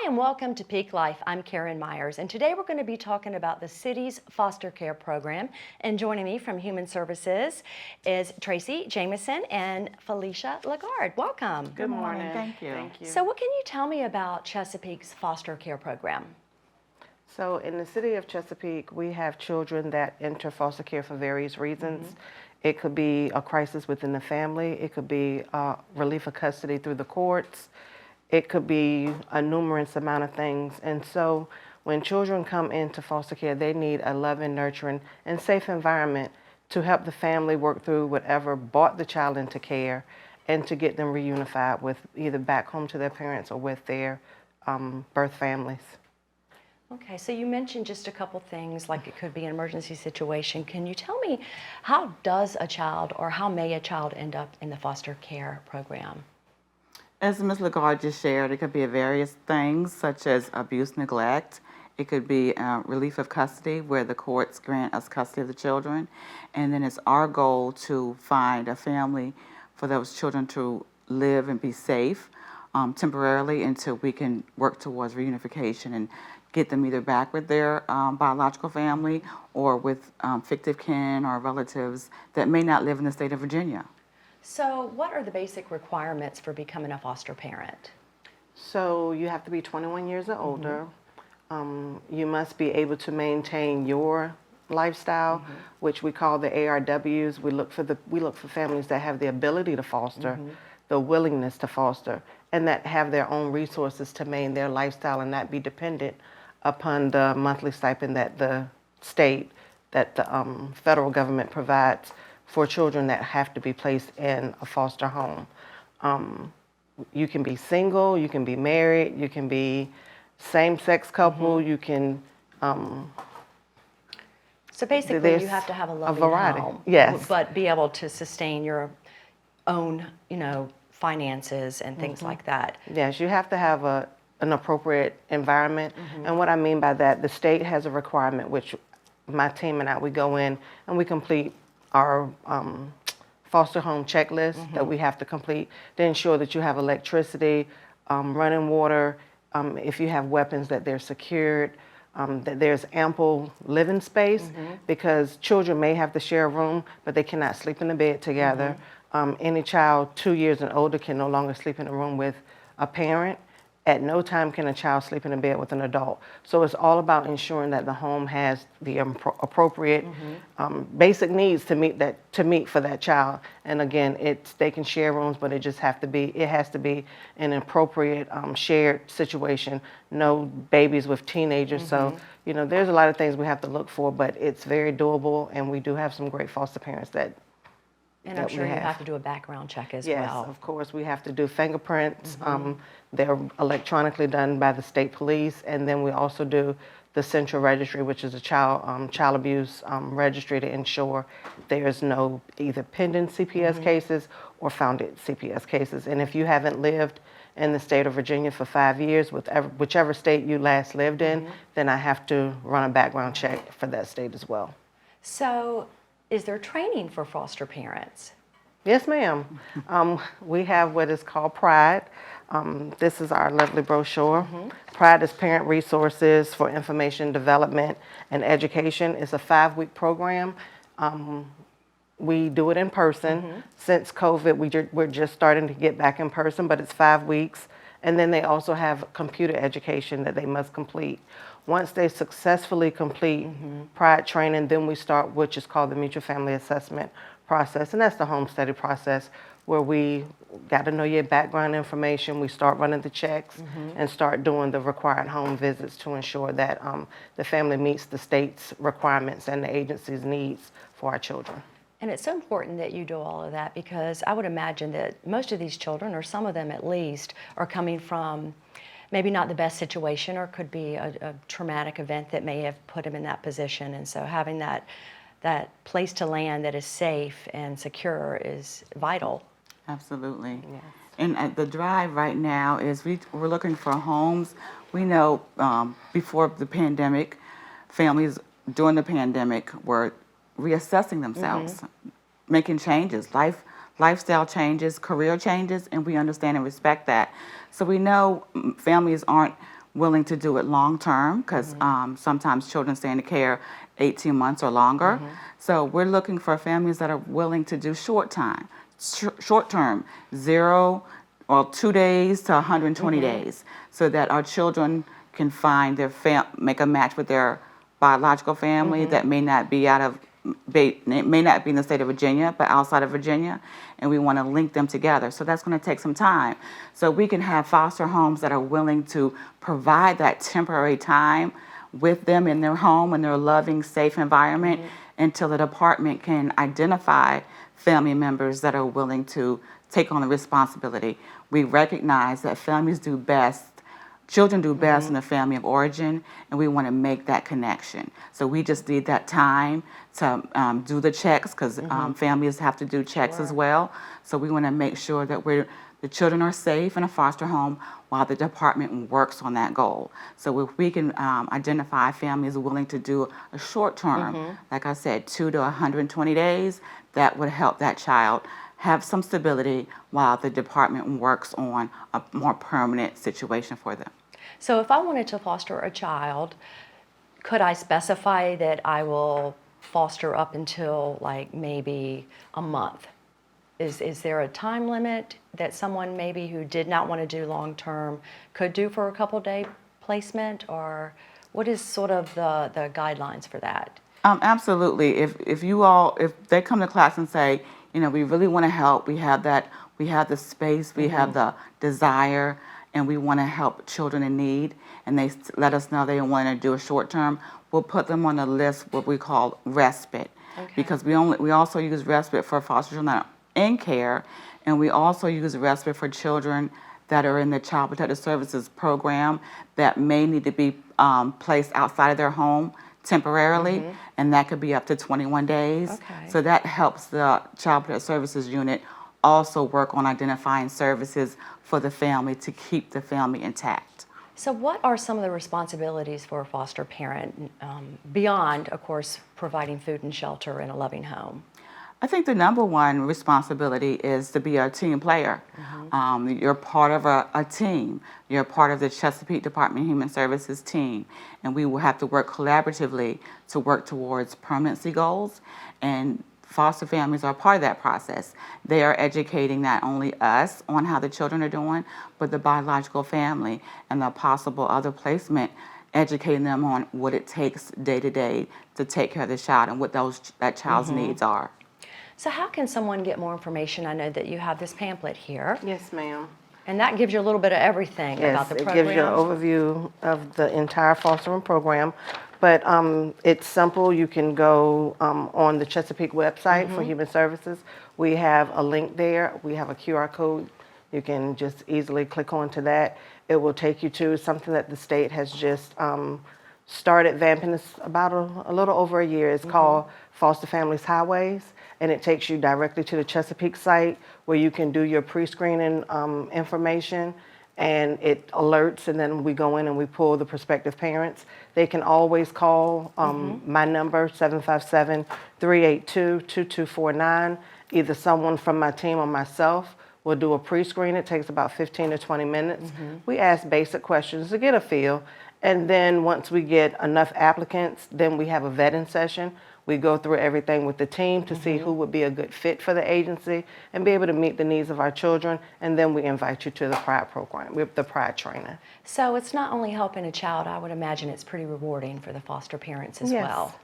and welcome to Peak Life. I'm Karen Myers, and today we're going to be talking about the city's foster care program. And joining me from Human Services is Tracy Jameson and Felicia Lagarde. Welcome. Good morning. Thank you. Thank you. So what can you tell me about Chesapeake's foster care program? So in the city of Chesapeake, we have children that enter foster care for various reasons. It could be a crisis within the family. It could be relief of custody through the courts. It could be a numerous amount of things. And so when children come into foster care, they need a loving, nurturing, and safe environment to help the family work through whatever brought the child into care and to get them reunified with either back home to their parents or with their birth families. Okay, so you mentioned just a couple things, like it could be an emergency situation. Can you tell me how does a child or how may a child end up in the foster care program? As Ms. Lagarde just shared, it could be various things such as abuse, neglect. It could be relief of custody where the courts grant us custody of the children. And then it's our goal to find a family for those children to live and be safe temporarily until we can work towards reunification and get them either back with their biological family or with fictive kin or relatives that may not live in the state of Virginia. So what are the basic requirements for becoming a foster parent? So you have to be 21 years or older. You must be able to maintain your lifestyle, which we call the ARWs. We look for families that have the ability to foster, the willingness to foster, and that have their own resources to maintain their lifestyle and not be dependent upon the monthly stipend that the state, that the federal government provides for children that have to be placed in a foster home. You can be single, you can be married, you can be same-sex couple, you can... So basically you have to have a loving variety. home, Yes. but be able to sustain your own, finances and things like that. Yes, you have to have an appropriate environment. And what I mean by that, the state has a requirement, which my team and I, we go in and we complete our foster home checklist that we have to complete to ensure that you have electricity, running water, if you have weapons, that they're secured, that there's ample living space, because children may have to share a room, but they cannot sleep in the bed together. Any child 2 years and older can no longer sleep in a room with a parent. At no time can a child sleep in a bed with an adult. So it's all about ensuring that the home has the appropriate basic needs to meet for that child. And again, they can share rooms, but it has to be an appropriate shared situation. No babies with teenagers. So there's a lot of things we have to look for, but it's very doable, and we do have some great foster parents that. And I'm sure you have to do a background check as well. well. Yes, of course. We have to do fingerprints. They're electronically done by the state police. And then we also do the central registry, which is a child abuse registry, to ensure there's no either pending CPS cases or founded CPS cases. And if you haven't lived in the state of Virginia for 5 years, whichever state you last lived in, then I have to run a background check for that state as well. So is there training for foster parents? Yes, ma'am. We have what is called PRIDE. This is our lovely brochure. PRIDE is Parent Resources for Information Development and Education. It's a 5-week program. We do it in person. Since COVID, we're just starting to get back in person, but it's 5 weeks. And then they also have computer education that they must complete. Once they successfully complete PRIDE training, then we start, which is called the Mutual Family Assessment process. And that's the home study process, where we got to know your background information. We start running the checks and start doing the required home visits to ensure that the family meets the state's requirements and the agency's needs for our children. And it's so important that you do all of that, because I would imagine that most of these children, or some of them at least, are coming from maybe not the best situation, or could be a traumatic event that may have put them in that position. And so having that place to land that is safe and secure is vital. Absolutely. Yes. And the drive right now is we're looking for homes. We know before the pandemic, families during the pandemic were reassessing themselves, making changes, lifestyle changes, career changes, and we understand and respect that. So we know families aren't willing to do it long term, because sometimes children stay in the care 18 months or longer. So we're looking for families that are willing to do short term, 0 or 2 days to 120 days, so that our children can find their make a match with their biological family that may not be may not be in the state of Virginia, but outside of Virginia, and we want to link them together. So that's going to take some time. So we can have foster homes that are willing to provide that temporary time with them in their home, in their loving, safe environment, until the department can identify family members that are willing to take on the responsibility. We recognize that families do best, children do best in the family of origin, and we want to make that connection. So we just need that time to do the checks, because families have to do checks as well. So we want to make sure that the children are safe in a foster home while the department works on that goal. So if we can identify families willing to do a short term, like I said, 2 to 120 days, that would help that child have some stability while the department works on a more permanent situation for them. So if I wanted to foster a child, could I specify that I will foster up until like maybe a month? Is there a time limit that someone maybe who did not want to do long term could do for a couple day placement, or what is sort of the guidelines for that? Absolutely. If they come to class and say, we really want to help, we have the space, we have the desire, and we want to help children in need, and they let us know they want to do a short term, we'll put them on a list, what we call respite. Okay. Because we also use respite for foster children that are in care, and we also use respite for children that are in the Child Protective Services program that may need to be placed outside of their home temporarily, and that could be up to 21 days. Okay. So that helps the Child Protective Services unit also work on identifying services for the family to keep the family intact. So what are some of the responsibilities for a foster parent beyond, of course, providing food and shelter in a loving home? I think the number one responsibility is to be a team player. You're part of a team. You're part of the Chesapeake Department of Human Services team, and we will have to work collaboratively to work towards permanency goals, and foster families are part of that process. They are educating not only us on how the children are doing, but the biological family and the possible other placement, educating them on what it takes day to day to take care of the child and what that child's needs are. So how can someone get more information? I know that you have this pamphlet here, Yes, ma'am. and that gives you a little bit of everything about Yes, the it program. gives you an overview of the entire fostering program, but it's simple. You can go on the Chesapeake website for Human Services. We have a link there. We have a QR code. You can just easily click onto that. It will take you to something that the state has just started vamping. It's about a little over a year. It's called Foster Families Highways, and it takes you directly to the Chesapeake site where you can do your pre-screening information, and it alerts, and then we go in and we pull the prospective parents. They can always call my number, 757-382-2249. Either someone from my team or myself will do a pre-screen. It takes about 15 to 20 minutes. We ask basic questions to get a feel, and then once we get enough applicants, then we have a vetting session. We go through everything with the team to see who would be a good fit for the agency and be able to meet the needs of our children, and then we invite you to the PRIDE program, with the PRIDE training. So it's not only helping a child, I would imagine it's pretty rewarding for the foster parents as well.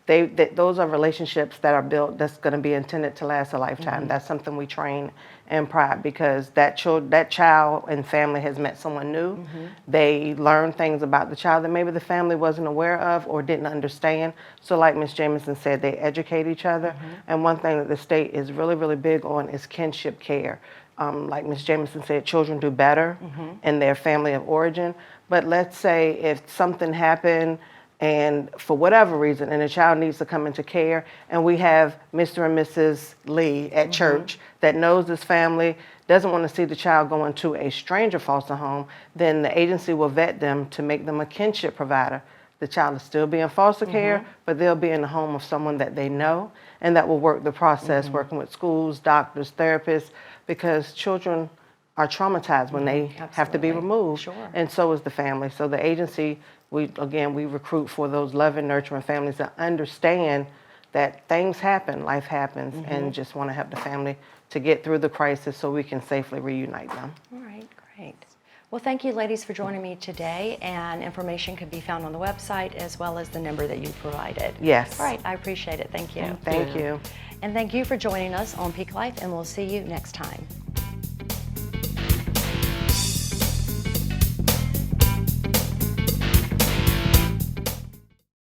Those are relationships that are built that's going to be intended to last a lifetime. That's something we train in PRIDE, because that child and family has met someone new. They learn things about the child that maybe the family wasn't aware of or didn't understand. So like Ms. Jamison said, they educate each other. And one thing that the state is really, really big on is kinship care. Like Ms. Jamison said, children do better in their family of origin. But let's say if something happened and for whatever reason, and the child needs to come into care, and we have Mr. and Mrs. Lee at church that knows this family, doesn't want to see the child go into a stranger foster home, then the agency will vet them to make them a kinship provider. The child will still be in foster care, but they'll be in the home of someone that they know, and that will work the process, working with schools, doctors, therapists, because children are traumatized when they have to be Absolutely. removed, Sure. and so is the family. So the agency, we recruit for those loving, nurturing families that understand that things happen, life happens, and just want to help the family to get through the crisis so we can safely reunite them. All right, great. Well, thank you, ladies, for joining me today. And information can be found on the website as well as the number that you provided. Yes. All right, I appreciate it. Thank you. Thank you. And thank you for joining us on Peak Life, and we'll see you next time.